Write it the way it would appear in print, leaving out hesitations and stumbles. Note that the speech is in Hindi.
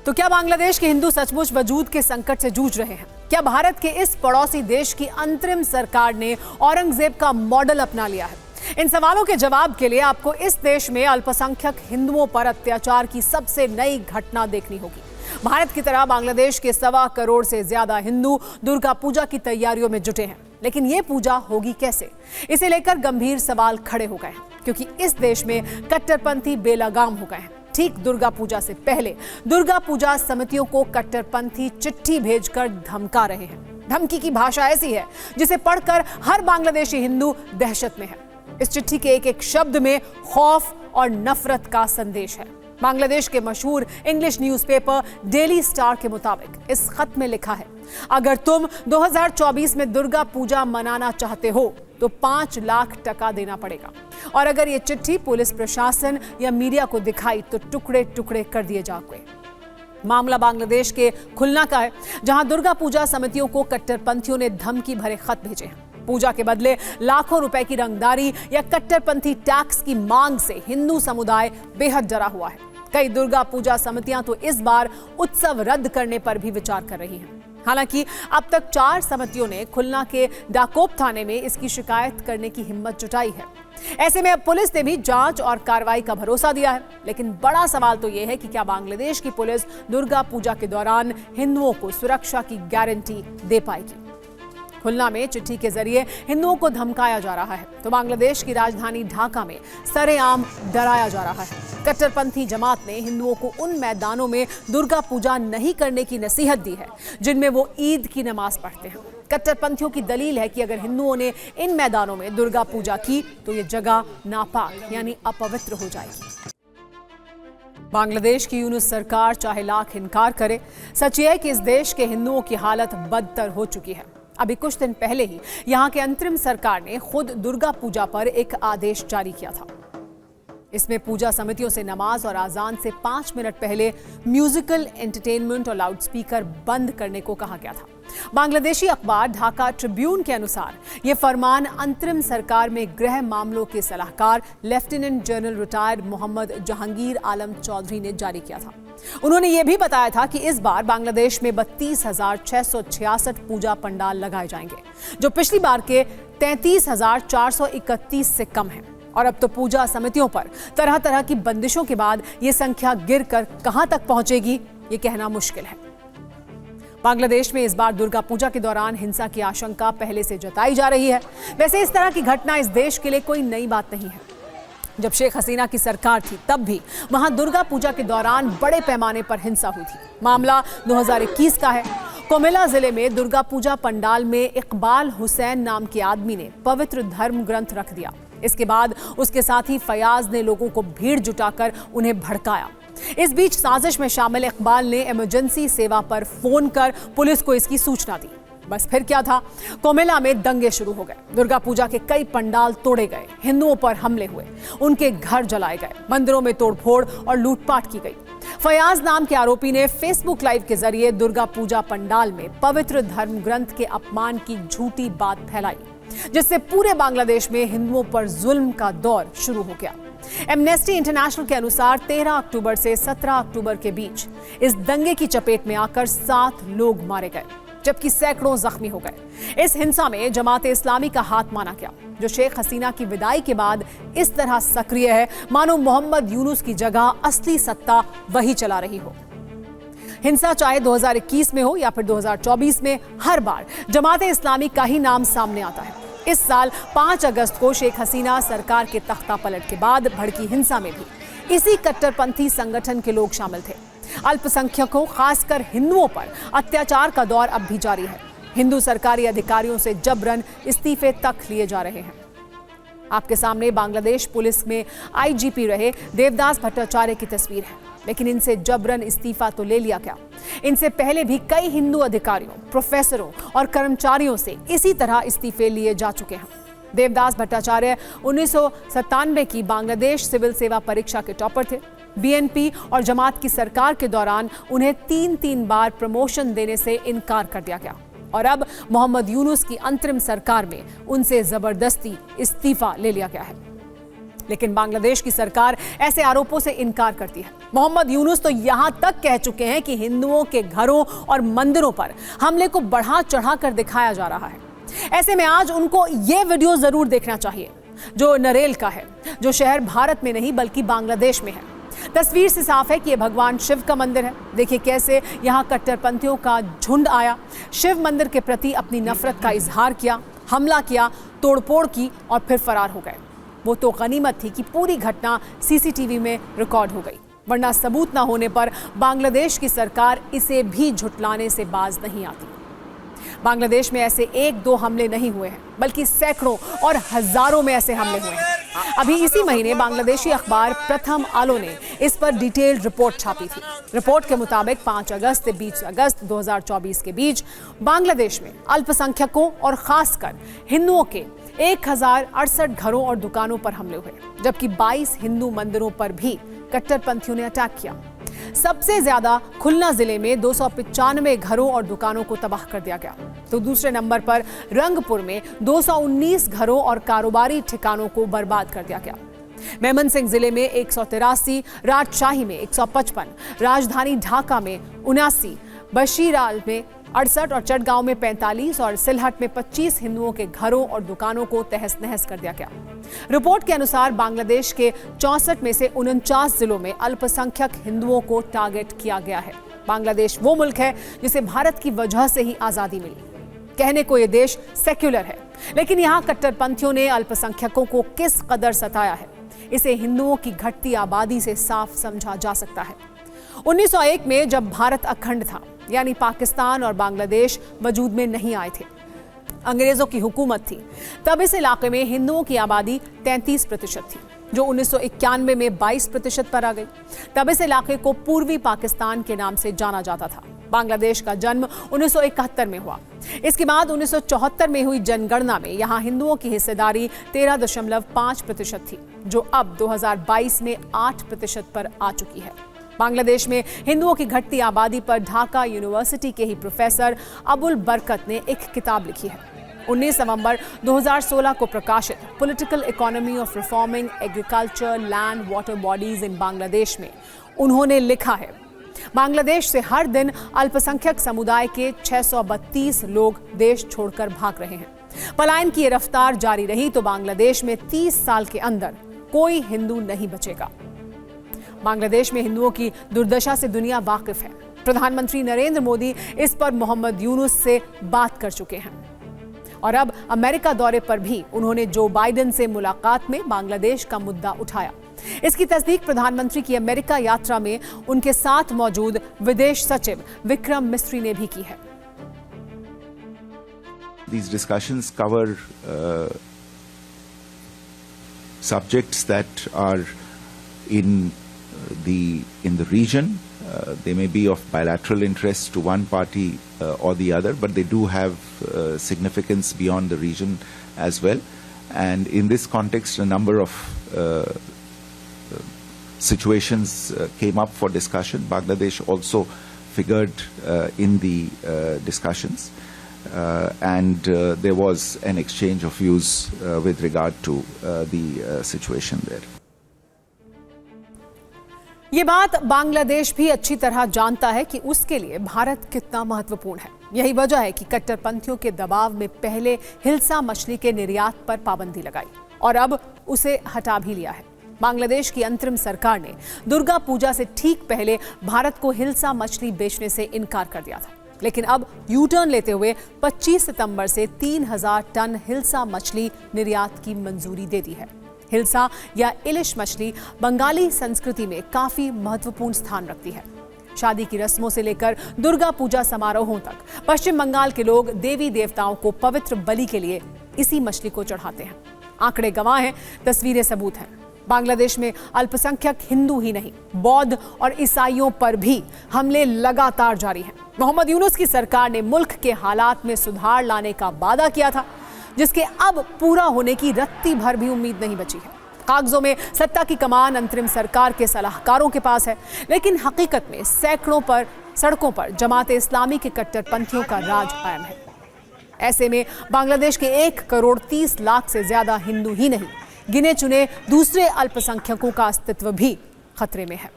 तो क्या बांग्लादेश के हिंदू सचमुच वजूद के संकट से जूझ रहे हैं? क्या भारत के इस पड़ोसी देश की अंतरिम सरकार ने औरंगजेब का मॉडल अपना लिया है? इन सवालों के जवाब के लिए आपको इस देश में अल्पसंख्यक हिंदुओं पर अत्याचार की सबसे नई घटना देखनी होगी। भारत की तरह बांग्लादेश के 1.25 करोड़ से ज्यादा हिंदू दुर्गा पूजा की तैयारियों में जुटे हैं, लेकिन ये पूजा होगी कैसे? इसे लेकर गंभीर सवाल खड़े हो गए हैं, क्योंकि इस देश में कट्टरपंथी बेलगाम हो गए हैं। ठीक दुर्गा पूजा से पहले दुर्गा पूजा समितियों को कट्टरपंथी चिट्ठी भेजकर धमका रहे हैं। धमकी की भाषा ऐसी है जिसे पढ़कर हर बांग्लादेशी हिंदू दहशत में है। इस चिट्ठी के एक एक शब्द में खौफ और नफरत का संदेश है। बांग्लादेश के मशहूर इंग्लिश न्यूज़पेपर डेली स्टार के मुताबिक इस खत में लिखा है, अगर तुम 2024 में दुर्गा पूजा मनाना चाहते हो तो 5 लाख टका देना पड़ेगा, और अगर ये चिट्ठी पुलिस प्रशासन या मीडिया को दिखाई तो टुकड़े टुकड़े कर दिए जाओगे। मामला बांग्लादेश के खुलना का है, जहां दुर्गा पूजा समितियों को कट्टरपंथियों ने धमकी भरे खत भेजे हैं। पूजा के बदले लाखों रुपए की रंगदारी या कट्टरपंथी टैक्स की मांग से हिंदू समुदाय बेहद डरा हुआ है। कई दुर्गा पूजा समितियां तो इस बार उत्सव रद्द करने पर भी विचार कर रही हैं। हालांकि अब तक 4 समितियों ने खुलना के डाकोप थाने में इसकी शिकायत करने की हिम्मत जुटाई है। ऐसे में अब पुलिस ने भी जांच और कार्रवाई का भरोसा दिया है, लेकिन बड़ा सवाल तो यह है कि क्या बांग्लादेश की पुलिस दुर्गा पूजा के दौरान हिंदुओं को सुरक्षा की गारंटी दे पाएगी? खुलना में चिट्ठी के जरिए हिंदुओं को धमकाया जा रहा है, तो बांग्लादेश की राजधानी ढाका में सरेआम डराया जा रहा है। कट्टरपंथी जमात ने हिंदुओं को उन मैदानों में दुर्गा पूजा नहीं करने की नसीहत दी है जिनमें वो ईद की नमाज पढ़ते हैं। कट्टरपंथियों की दलील है कि अगर हिंदुओं ने इन मैदानों में दुर्गा पूजा की तो ये जगह नापाक यानी अपवित्र हो जाएगी। बांग्लादेश की यूनुस सरकार चाहे लाख इनकार करे, सच ये है कि इस देश के हिंदुओं की हालत बदतर हो चुकी है। अभी कुछ दिन पहले ही यहाँ के अंतरिम सरकार ने खुद दुर्गा पूजा पर एक आदेश जारी किया था। इसमें पूजा समितियों से नमाज और आजान से 5 मिनट पहले म्यूजिकल एंटरटेनमेंट और लाउडस्पीकर बंद करने को कहा गया था। बांग्लादेशी अखबार ढाका ट्रिब्यून के अनुसार यह फरमान अंतरिम सरकार में गृह मामलों के सलाहकार lieutenant general retired Mohammad Jahangir Alam Chowdhury ने जारी किया था। उन्होंने यह भी बताया था कि इस बार बांग्लादेश में 32,666 पूजा पंडाल लगाए जाएंगे, जो पिछली बार के 33,431 से कम है। और अब तो पूजा समितियों पर तरह तरह की बंदिशों के बाद ये संख्या गिरकर कहां तक पहुंचेगी, ये कहना मुश्किल है। बांग्लादेश में इस बार दुर्गा पूजा के दौरान हिंसा की आशंका पहले से जताई जा रही है। वैसे इस तरह की घटना इस देश के लिए कोई नई बात नहीं है। जब शेख हसीना की सरकार थी तब भी वहां दुर्गा पूजा के दौरान बड़े पैमाने पर हिंसा हुई थी। मामला 2021 का है। कोमिला जिले में दुर्गा पूजा पंडाल में इकबाल हुसैन नाम के आदमी ने पवित्र धर्म ग्रंथ रख दिया। इसके बाद उसके साथी फयाज ने लोगों को भीड़ जुटाकर उन्हें भड़काया। इस बीच साजिश में शामिल इकबाल ने इमरजेंसी सेवा पर फोन कर पुलिस को इसकी सूचना दी। बस फिर क्या था, कोमिला में दंगे शुरू हो गए। दुर्गा पूजा के कई पंडाल तोड़े गए, हिंदुओं पर हमले हुए, उनके घर जलाए गए, मंदिरों में तोड़फोड़ और लूटपाट की गई। फयाज नाम के आरोपी ने फेसबुक लाइव के जरिए दुर्गा पूजा पंडाल में पवित्र धर्म ग्रंथ के अपमान की झूठी बात फैलाई, जिससे पूरे बांग्लादेश में हिंदुओं पर जुल्म का दौर शुरू हो गया। एमनेस्टी इंटरनेशनल के अनुसार 13 अक्टूबर से 17 अक्टूबर के बीच इस दंगे की चपेट में आकर 7 लोग मारे गए, जबकि सैकड़ों जख्मी हो गए। इस हिंसा में जमात इस्लामी का हाथ माना गया, जो शेख हसीना की विदाई के बाद इस तरह सक्रिय है मानो मोहम्मद यूनुस की जगह असली सत्ता वही चला रही हो। हिंसा चाहे 2021 में हो या फिर 2024 में, हर बार जमात इस्लामी का ही नाम सामने आता है। इस साल 5 अगस्त को शेख हसीना सरकार के तख्ता पलट के बाद भड़की हिंसा में भी इसी कट्टरपंथी संगठन के लोग शामिल थे। अल्पसंख्यकों, खासकर हिंदुओं पर अत्याचार का दौर अब भी जारी है। हिंदू सरकारी अधिकारियों से जबरन इस्तीफे तक लिए जा रहे हैं। आपके सामने बांग्लादेश पुलिस में आईजीपी रहे देवदास भट्टाचार्य की तस्वीर है, लेकिन इनसे जबरन इस्तीफा तो ले लिया गया। इनसे पहले भी कई हिंदू अधिकारियों, प्रोफेसरों और कर्मचारियों से इसी तरह इस्तीफे लिए जा चुके हैं। देवदास भट्टाचार्य 1997 की बांग्लादेश सिविल सेवा परीक्षा के टॉपर थे। बीएनपी और जमात की सरकार के दौरान उन्हें 3 बार प्रमोशन देने से इनकार कर दिया गया, और अब मोहम्मद यूनुस की अंतरिम सरकार में उनसे जबरदस्ती इस्तीफा ले लिया गया है। लेकिन बांग्लादेश की सरकार ऐसे आरोपों से इनकार करती है। मोहम्मद यूनुस तो यहां तक कह चुके हैं कि हिंदुओं के घरों और मंदिरों पर हमले को बढ़ा चढ़ाकर दिखाया जा रहा है। ऐसे में आज उनको यह वीडियो जरूर देखना चाहिए जो नरेल का है, जो शहर भारत में नहीं बल्कि बांग्लादेश में है। तस्वीर से साफ है कि यह भगवान शिव का मंदिर है। देखिए कैसे यहां कट्टरपंथियों का झुंड आया, शिव मंदिर के प्रति अपनी नफरत का इजहार किया, हमला किया, तोड़फोड़ की और फिर फरार हो गए। वो तो गनीमत थी कि पूरी घटना सीसीटीवी में रिकॉर्ड हो गई, वरना सबूत ना होने पर बांग्लादेश की सरकार इसे भी झुटलाने से बाज नहीं आती। बांग्लादेश में ऐसे एक दो हमले नहीं हुए हैं, बल्कि सैकड़ों और हजारों में ऐसे हमले हुए हैं। अभी इसी महीने बांग्लादेशी अखबार प्रथम आलो ने इस पर डिटेल्ड रिपोर्ट छापी थी। रिपोर्ट के मुताबिक 5 अगस्त से 20 अगस्त 2024 के बीच बांग्लादेश में अल्पसंख्यकों और खासकर हिंदुओं के 1068 घरों और दुकानों पर हमले हुए, जबकि 22 हिंदू मंदिरों पर भी कट्टरपंथियों ने अटैक किया। सबसे ज्यादा खुलना जिले में 295 घरों और दुकानों को तबाह कर दिया गया, तो दूसरे नंबर पर रंगपुर में 219 घरों और कारोबारी ठिकानों को बर्बाद कर दिया गया। मेमन सिंह जिले में 183, राजशाही में 155, राजधानी ढाका में 79, बशीराल में 68 और चटगांव में 45 और सिलहट में 25 हिंदुओं के घरों और दुकानों को तहस नहस कर दिया गया। रिपोर्ट के अनुसार बांग्लादेश के 64 में से 49 जिलों में अल्पसंख्यक हिंदुओं को टारगेट किया गया है। बांग्लादेश वो मुल्क है जिसे भारत की वजह से ही आजादी मिली। कहने को ये देश सेक्युलर है, लेकिन यहाँ कट्टरपंथियों ने अल्पसंख्यकों को किस कदर सताया है, इसे हिंदुओं की घटती आबादी से साफ समझा जा सकता है। 1901 में जब भारत अखंड था, यानी पाकिस्तान और बांग्लादेश वजूद में नहीं आए थे, अंग्रेजों की हुकूमत थी, तब इस इलाके में हिंदुओं की आबादी 33% थी, जो 1991 में 22% पर आ गई। तब इस इलाके को पूर्वी पाकिस्तान के नाम से जाना जाता था। बांग्लादेश का जन्म 1971 में हुआ। इसके बाद 1974 में हुई जनगणना में यहाँ हिंदुओं की हिस्सेदारी 13.5% थी, जो अब 2022 में 8% पर आ चुकी है। बांग्लादेश में हिंदुओं की घटती आबादी पर ढाका यूनिवर्सिटी के ही प्रोफेसर अबुल बरकत ने एक किताब लिखी है। 19 नवंबर 2016 को प्रकाशित political economy of reforming agriculture land water bodies in Bangladesh में उन्होंने लिखा है, बांग्लादेश से हर दिन अल्पसंख्यक समुदाय के 632 लोग देश छोड़कर भाग रहे हैं। पलायन की ये रफ्तार जारी रही तो बांग्लादेश में 30 साल के अंदर कोई हिंदू नहीं बचेगा। बांग्लादेश में हिंदुओं की दुर्दशा से दुनिया वाकिफ है। प्रधानमंत्री नरेंद्र मोदी इस पर मोहम्मद यूनुस से बात कर चुके हैं और अब अमेरिका दौरे पर भी उन्होंने जो बाइडेन से मुलाकात में बांग्लादेश का मुद्दा उठाया। इसकी तस्दीक प्रधानमंत्री की अमेरिका यात्रा में उनके साथ मौजूद विदेश सचिव विक्रम मिस्री ने भी की है। These discussions cover subjects that are in the region. They may be of bilateral interest to one party or the other, but they do have significance beyond the region as well. And in this context, a number of situations came up for discussion. Bangladesh also figured in the discussions, and there was an exchange of views with regard to the situation there. ये बात बांग्लादेश भी अच्छी तरह जानता है कि उसके लिए भारत कितना महत्वपूर्ण है। यही वजह है कि कट्टरपंथियों के दबाव में पहले हिल्सा मछली के निर्यात पर पाबंदी लगाई और अब उसे हटा भी लिया है। बांग्लादेश की अंतरिम सरकार ने दुर्गा पूजा से ठीक पहले भारत को हिल्सा मछली बेचने से इनकार कर दिया था, लेकिन अब यू टर्न लेते हुए 25 सितंबर से 3000 टन हिल्सा मछली निर्यात की मंजूरी दे दी है। हिल्सा या इलिश मछली बंगाली संस्कृति में काफी महत्वपूर्ण स्थान रखती है। शादी की रस्मों से लेकर दुर्गा पूजा समारोहों तक पश्चिम बंगाल के लोग देवी देवताओं को पवित्र बलि के लिए इसी मछली को चढ़ाते हैं। आंकड़े गवाह हैं, तस्वीरें सबूत हैं। बांग्लादेश में अल्पसंख्यक हिंदू ही नहीं, बौद्ध और ईसाइयों पर भी हमले लगातार जारी हैं। मोहम्मद यूनुस की सरकार ने मुल्क के हालात में सुधार लाने का वादा किया था, जिसके अब पूरा होने की रत्ती भर भी उम्मीद नहीं बची है। कागजों में सत्ता की कमान अंतरिम सरकार के सलाहकारों के पास है, लेकिन हकीकत में सैकड़ों पर सड़कों पर जमात इस्लामी के कट्टरपंथियों का राज कायम है। ऐसे में बांग्लादेश के 1 करोड़ 30 लाख से ज्यादा हिंदू ही नहीं, गिने चुने दूसरे अल्पसंख्यकों का अस्तित्व भी खतरे में है।